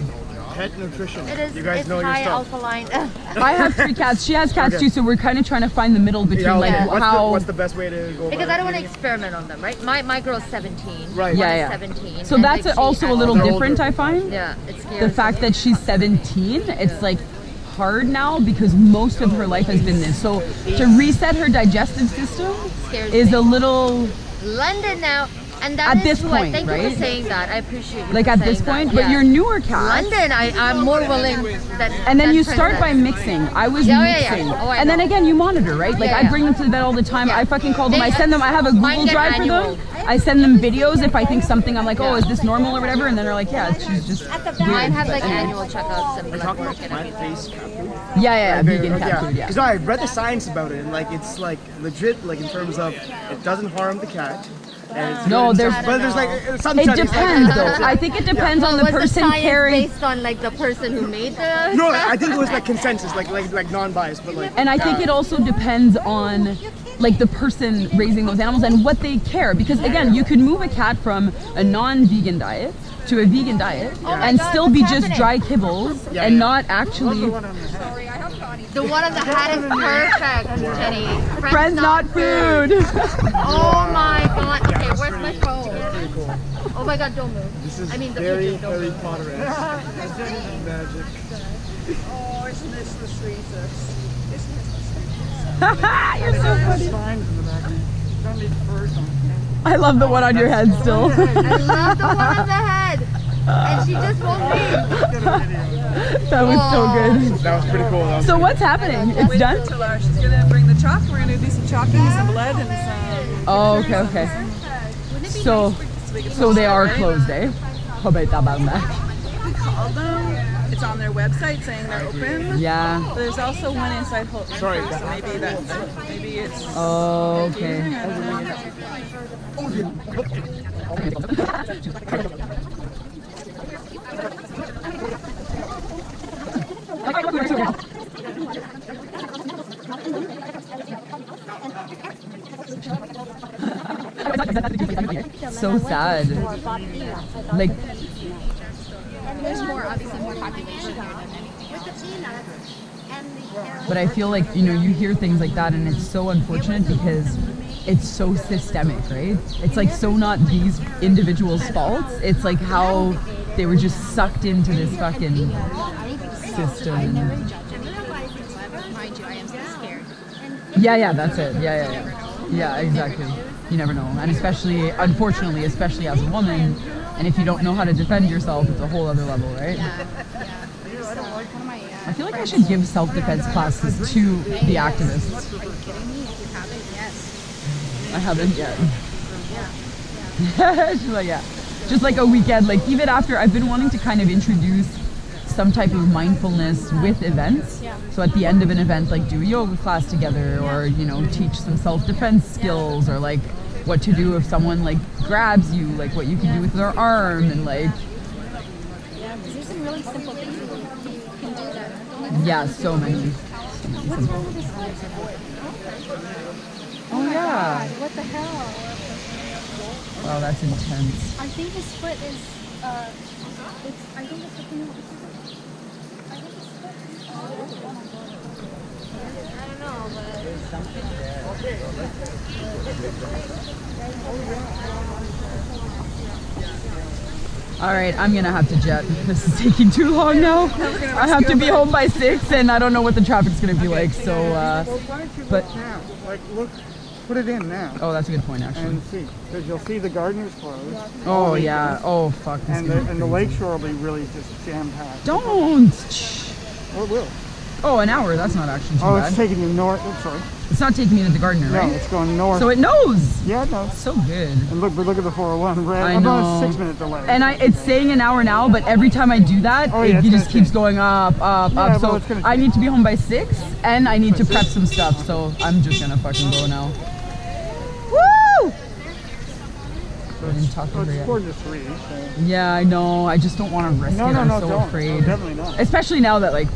Pet nutrition. You guys know your stuff. Alkaline. I have 3 cats. She has cats too, so we're kind of trying to find the middle between what's the best way to go? Because I don't want to experiment on them, right? My girl's 17. Right. Yeah. 17. So that's also a little different, I find. Yeah, it scares the fact that she's 17, it's like hard now because most of her life has been this. So to reset her digestive system is a little. London now. And that at this point, thank right? you for saying that. I appreciate you. Like at this point, but your newer cats. London, I'm more willing. And then you start by mixing. I was mixing, and then again you monitor, right? Like I bring them to the vet all the time. I fucking call them. I send them. I have a Google Drive for them. I send them videos if I think something. I'm like, oh, is this normal or whatever? And then they're like, yeah, she's just. Mine have like annual checkups and blood work and everything. Yeah, vegan cat food. Yeah. Because I read the science about it, and like it's like legit, like in terms of it doesn't harm the cat. No, there's like some. It depends though. I think it depends on the person carrying. Based on like the person who made the. No, I think it was like consensus, like non-biased, but like. And I think it also depends on like the person raising those animals and what they care, because again, you could move a cat from a non-vegan diet to a vegan diet and still be just dry kibbles and not actually. The one on the hat is perfect, Jenny. Friends not food. Oh my god. Okay, where's my phone? Oh my god, don't move. This is I mean, the very pictures, Harry Potter-esque. Magic. Oh, isn't this the sweetest? Isn't this the sweetest? You're so funny. Spines in the back. Don't need furs on. I love the one on your head still. I love the one on the head. And she just won't leave. That was so good. That was pretty cool. So what's happening? It's done? She's going to bring the chalk. We're going to do some chalking, some blood, and some... Oh, okay. So they are closed, eh? How about that, We called them. it's on their website saying they're open. Yeah. But there's also one inside Holt Renfrew, so maybe it's. Oh, okay. So sad. Like, There's obviously more population here than anything. but I feel like, you know, you hear things like that and it's so unfortunate because it's so systemic, right? It's like so not these individuals' faults. It's like how they were just sucked into this fucking system. Mind you, I am so scared. Yeah, that's it. Yeah, exactly. You never know. And especially, unfortunately, especially as a woman, and if you don't know how to defend yourself, it's a whole other level, right? I feel like I should give self-defense classes to the activists. Are you kidding me? If you haven't, yes. I haven't yet. She's like, yeah. Just like a weekend, like even after I've been wanting to kind of introduce some type of mindfulness with events. So at the end of an event, like do a yoga class together, or, you know, teach some self-defense skills, or like what to do if someone like grabs you, like what you can do with their arm, and like. Yeah, because there's some really simple things you can do that. Yeah, so many. What's wrong with this foot? Oh yeah. God, what the hell? Wow, that's intense. I think his foot is, I think it's the thing with his foot. I think his foot is, oh my God. I don't know, but. There's something there. All right, I'm gonna have to jet. This is taking too long now. I have to be home by 6, and I don't know what the traffic's gonna be like. So, but now, like look, put it in now. Oh, that's a good point, actually. And see, because you'll see the gardeners closed. Oh yeah. Oh fuck. This And the lakeshore will be really just jam packed. Don't. Oh, it will. Oh, an hour. That's not actually too bad. Oh, it's taking you north. Oh, sorry. It's not taking me to the gardener, right? No, it's going north. So it knows. Yeah, it knows. So good. And look at the 401 red. I About know. a 6-minute delay. And it's saying an hour now, but every time I do that, it just keeps going up. Yeah, so I need to be home by 6, and I need to prep some stuff. So I'm just gonna fucking go now. Woo! It's 4 to 3. So. Yeah, I know. I just don't want to risk it. I'm so afraid. No, definitely not. Especially now that like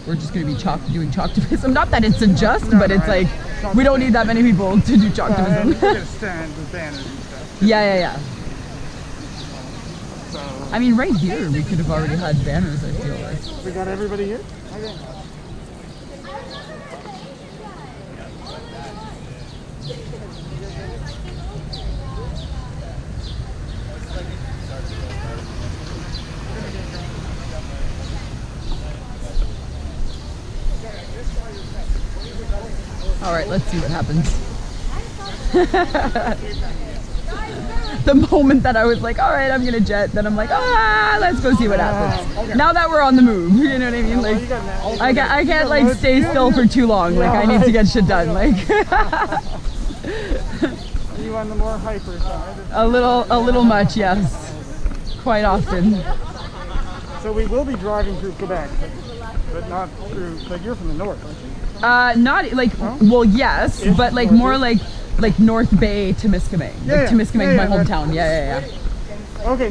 we're just going to be doing chalktivism. Not that it's unjust, but it's like we don't need that many people to do chalktivism. We're gonna stand with banners and stuff. Yeah. So I mean, right here we could have already had banners. I feel like we got everybody here. Okay. all right, let's see what happens. The moment that I was like, all right, I'm gonna jet, then I'm like, let's go see what happens. Okay. Now that we're on the move, you know what I mean? Like, I can't like stay still for too long. Like, I need to get shit done. Like, Are you on the more hyper side? a little much, yes, quite often. So we will be driving through Quebec, but not through. Like you're from the north, aren't you? Not like, well, yes, but like more like North Bay to Temiskaming. Like Temiskaming is my hometown. Yeah. Okay,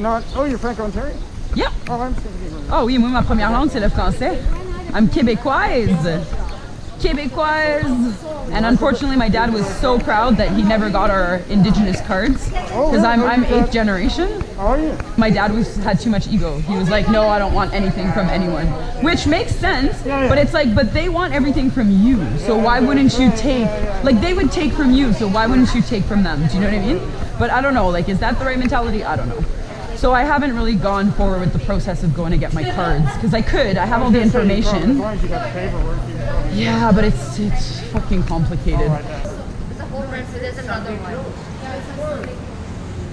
you're Franco-Ontario? Yeah. Oh, I'm thinking. Oh oui, moi ma première langue c'est le français. I'm québécoise. And unfortunately my dad was so proud that he never got our indigenous cards because I'm 8th generation. Oh yeah. My dad had too much ego. He was like, no, I don't want anything from anyone, which makes sense. But it's like, but they want everything from you. So why wouldn't you take? Like they would take from you. So why wouldn't you take from them? Do you know what I mean? But I don't know. Like, is that the right mentality? I don't know. So I haven't really gone forward with the process of going to get my cards because I could. I have all the information. Yeah, but it's fucking complicated. There's another one.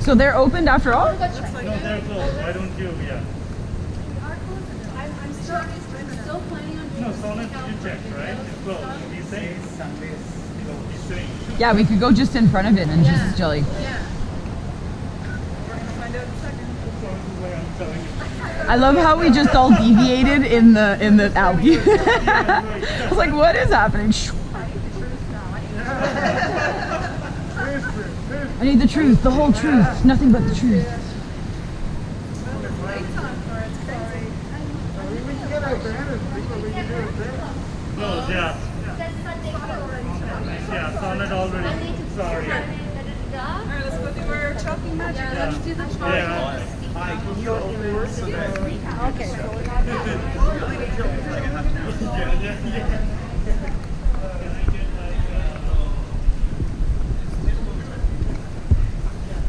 So they're opened after all? No, they're closed. Why don't you? Yeah. I'm still planning on. No, Sonnet, you checked, right? It's closed. He's saying Sundays. He's saying. Yeah, we could go just in front of it and just jelly. Yeah. We're gonna find out in a second. I love how we just all deviated in the alley. I was like, what is happening? I need the truth, the whole truth, nothing but the truth. No, yeah. Yeah, solid already. Sorry. Alright, let's go do our chalking magic. Yeah. Let's do the chalk. Yeah.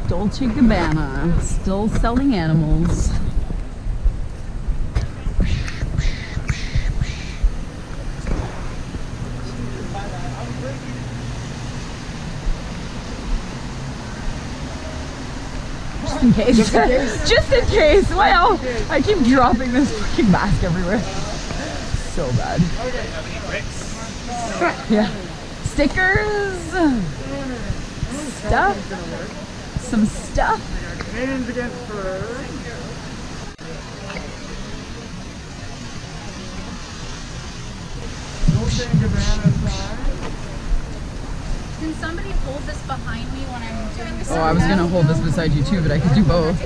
Dolce Gabbana, still selling animals. Just in case. Just in case. Well, I keep dropping this freaking mask everywhere. So bad. Yeah. Stickers. Stuff. Some stuff. Hands against fur. Dolce and Gabbana side. Can somebody hold this behind me when I'm doing this? Oh, I was gonna hold this beside you too, but I could do both.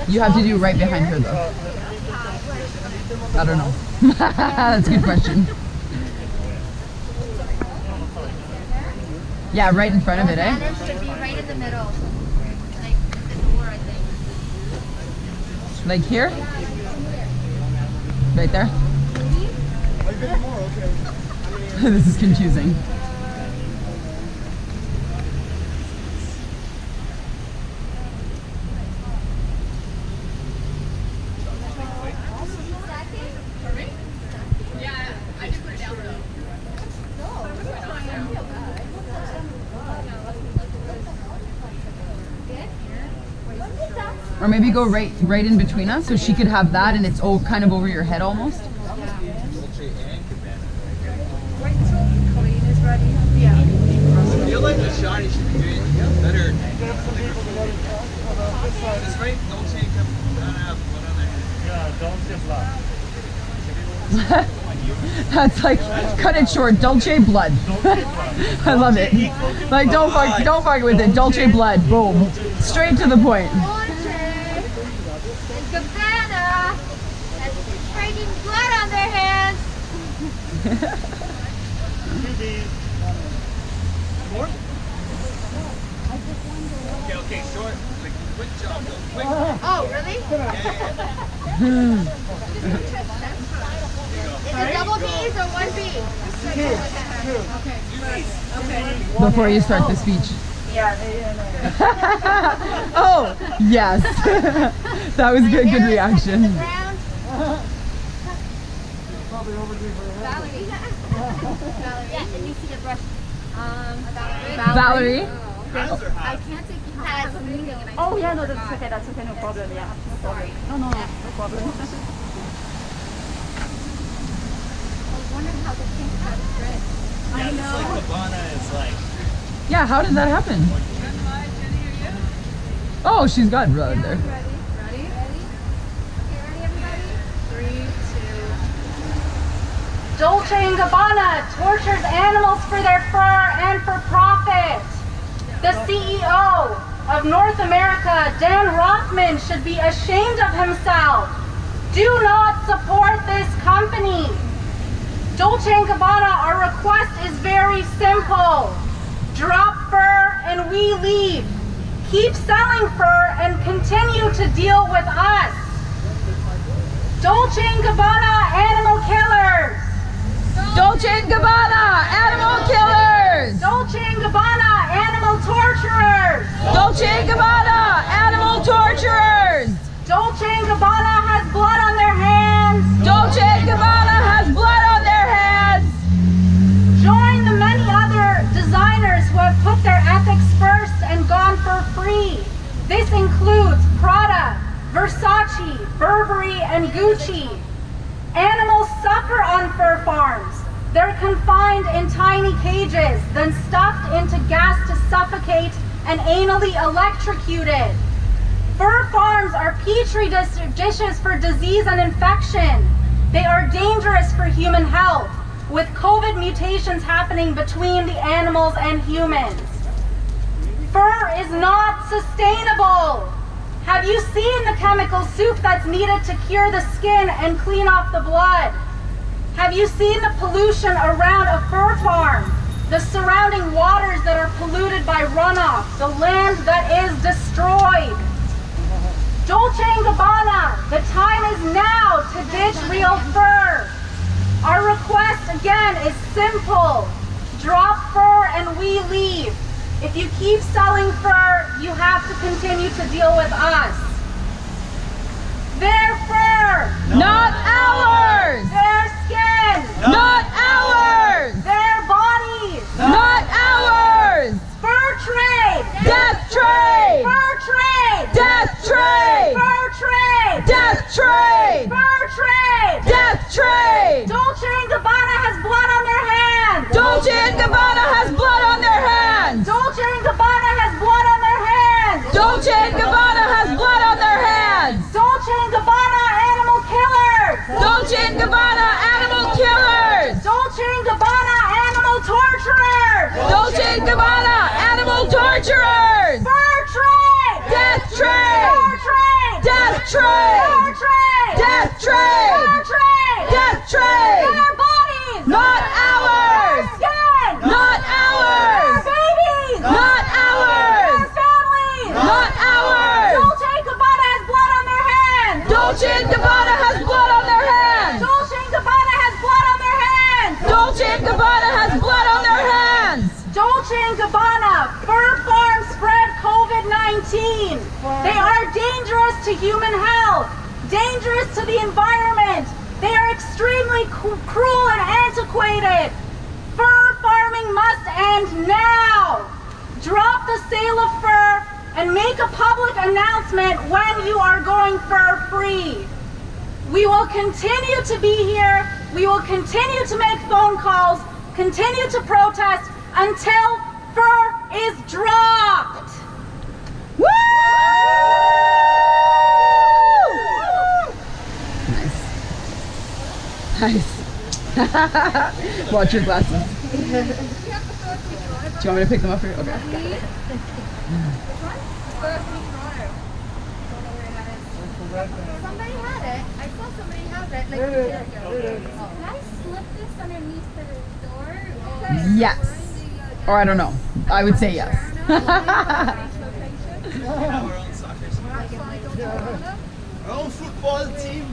You have to do right behind her though. I don't know. That's a good question. Yeah, right in front of it, eh? Banners should be right in the middle. Like the door, I think. Like here? Right there? This is confusing. Or maybe go right in between us so she could have that and it's kind of over your head almost. I feel like the shotty should be doing better. It's right, Dolce and Gabbana, blood on their hands. Yeah, Dolce blood. That's like, cut it short, Dolce blood. I love it. Like, don't fuck with it, Dolce blood, boom. Straight to the point. Gabbana has trading blood on their hands. Okay, short. Like, quick job, though. Quick. Oh, really? Is it double B's or one B? Okay. Before you start the speech. Oh, yes. That was a good reaction. Valerie. Yeah, it needs to get brushed. Valerie? I can't take you have a meeting and I Oh yeah, no, that's okay, no problem, yeah. No problem. No problem. I was wondering how this thing got dressed. Yeah, this like Gabbana is like. Yeah, how did that happen? Oh, she's got blood there. Ready? Okay, ready everybody? 3, 2. Dolce & Gabbana tortures animals for their fur and for profit. The CEO of North America, Dan Rothman, should be ashamed of himself. Do not support this company. Dolce & Gabbana, our request is very simple. Drop fur and we leave. Keep selling fur and continue to deal with us. Dolce & Gabbana, animal killers. Dolce & Gabbana, animal killers! Dolce & Gabbana, animal torturers! Dolce & Gabbana, animal torturers! Dolce & Gabbana has blood on their hands! Dolce & Gabbana has blood on their hands! Join the many other designers who have put their ethics first and gone for free. This includes Prada, Versace, Burberry, and Gucci. Animals suffer on fur farms. They're confined in tiny cages, then stuffed into gas to suffocate and anally electrocuted. Fur farms are petri dishes for disease and infection. They are dangerous for human health, with COVID mutations happening between the animals and humans. Fur is not sustainable. Have you seen the chemical soup that's needed to cure the skin and clean off the blood? Have you seen the pollution around a fur farm? The surrounding waters that are polluted by runoff, the land that is destroyed. Dolce & Gabbana, the time is now to ditch real fur. Our request again is simple. Drop fur and we leave. If you keep selling fur, you have to continue to deal with us. Their fur, not ours. Their skin, not ours. Their bodies, not ours. Fur trade, death trade. Fur trade, death trade. Fur trade, death trade. Fur trade, death trade. Dolce & Gabbana has blood on their hands. Dolce & Gabbana has blood on their hands. Dolce & Gabbana has blood on their hands. Dolce & Gabbana has blood on their hands. Dolce & Gabbana animal killers. Dolce & Gabbana animal killers. Dolce & Gabbana animal torturers. Dolce & Gabbana animal torturers. Fur trade. Death trade. Fur trade. Death trade. Fur trade. Death trade. Fur trade. Death trade. Their bodies. Not ours. Their skin. Not ours. Their babies. Not ours. Their families. Not ours. Dolce & Gabbana has blood on their hands. Dolce & Gabbana has blood on their hands. Dolce & Gabbana has blood on their hands. Dolce & Gabbana has blood on their hands. Dolce & Gabbana, fur farms spread COVID-19. They are dangerous to human health, dangerous to the environment. They are extremely cruel and antiquated. Fur farming must end now. Drop the sale of fur and make a public announcement when you are going fur free. We will continue to be here. We will continue to make phone calls, continue to protest until fur is dropped. Woo! Nice. Watch your glasses. Do you want me to pick them up for you? Okay. Somebody had it. I saw somebody have it like a year ago. Can I slip this underneath the door? Yes. Or I don't know. I would say yes. Our own football team.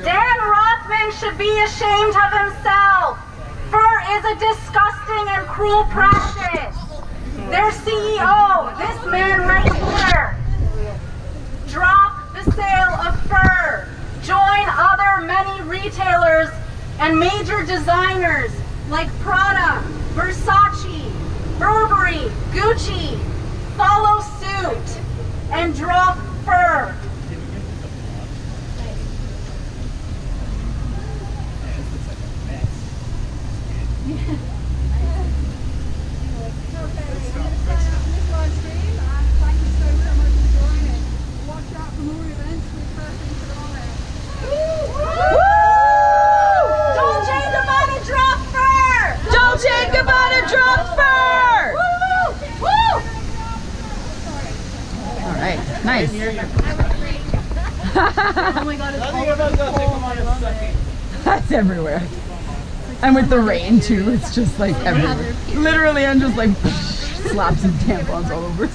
Dan Rothman should be ashamed of himself. Fur is a disgusting and cruel practice. Their CEO, this man right here, drop the sale of fur. Join other many retailers and major designers like Prada, Versace, Burberry, Gucci. Follow suit and drop fur. Nice. Oh my god, it's That's everywhere. And with the rain too, it's just like everywhere. Literally, I'm just like slap some tampons all over.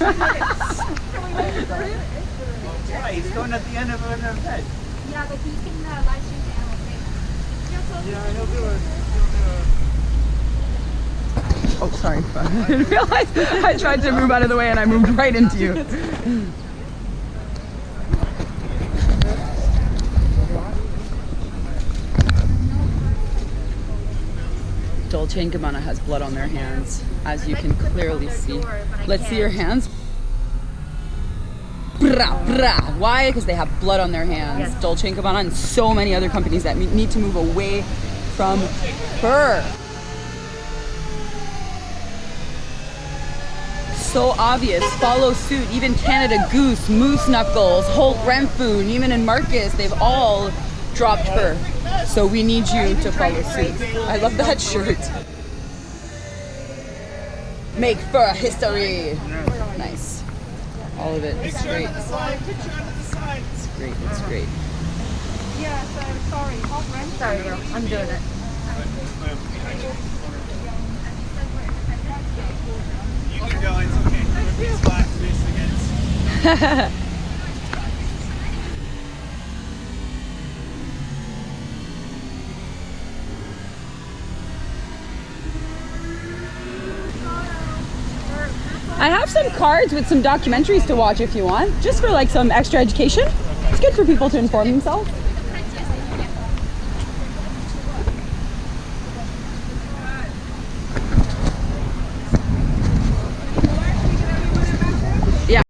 It's going at the end of an event. Yeah, but you can live stream the animal thing. Yeah, he'll do it. Oh, sorry. I didn't realize I tried to move out of the way and I moved right into you. Dolce & Gabbana has blood on their hands, as you can clearly see. Let's see your hands. Brah, brah. Why? Because they have blood on their hands. Yes. Dolce & Gabbana and so many other companies that need to move away from fur. so obvious. Follow suit. Even Canada Goose, Moose Knuckles, Holt Renfrew, Neiman and Marcus, they've all dropped fur. So we need you to follow suit. I love that shirt. Make fur history. Nice. All of it. It's great. It's great. It's great. Yeah, so sorry. Holt Renfrew. Sorry, girl. I'm doing it. You can go, it's okay. It's black face against. I have some cards with some documentaries to watch if you want, just for like some extra education. It's good for people to inform themselves.